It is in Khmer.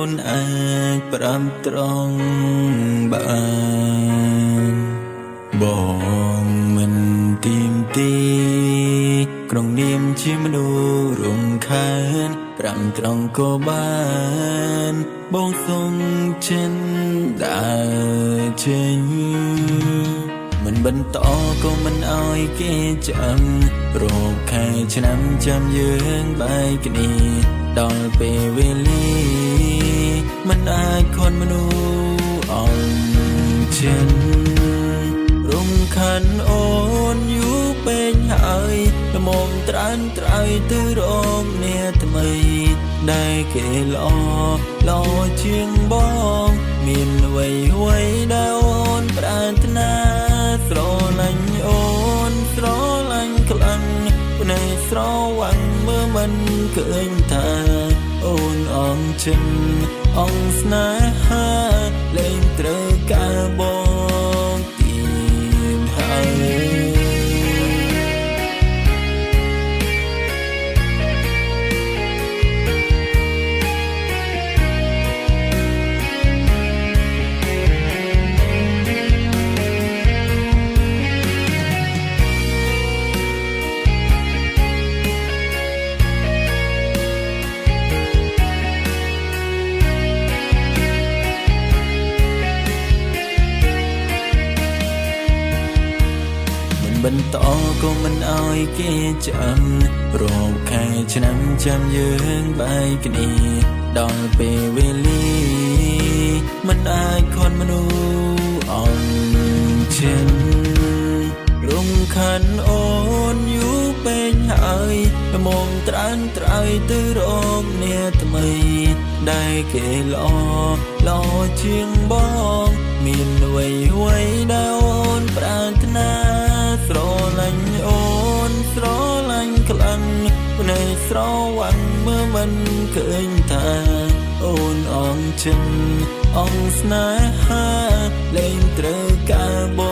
นอาจปรำตรองบ้านបងមិនទីមទីក្រុងនាមជាមនុស្សរំខានប្រាំត្រង់ក៏បានបងសុំចិនដើរចេញមិនបន្តក៏មិនអោយគេចាំរោគខែឆ្នាំចាំយើងបែកគ្នាដល់ពេលវេលាមិនអាចខន់មនុស្សអន់ចិនរំខានអូនយូរពេកហើយល្មមត្រានត្រើយទៅរមអ្នកថ្មីដែលគេល្អជាងបងមានអ្វីដែលអូនប្រាថ្នាស្រឡាញ់អូនស្រឡាញ់ខ្លាំងភ្នែកស្រវាំងមើលមិនឃើញថាអូនអងចិនអងស្នេហាលែងត្រូវការបងទៀងហើយបន្តក៏មិនអោយគេចាំរោគខែឆ្នាំចាំយើងបែកគ្នាដល់ពេលវេលាមិនអាចខន់មនុស្សអន់ចិនរំខានអូនយូរពេកហើយល្មមត្រានត្រើយទៅរកអ្នកថ្មីដែលគេល្អជាងបងមានអ្វីដែលអូនប្រាថ្នាស្រឡាញ់អូនស្រឡាញ់ខ្លាំងភ្នែកស្រវាំងមើលមិនឃើញថាអូនអងចិនអងស្នេហាលែងត្រូវការបង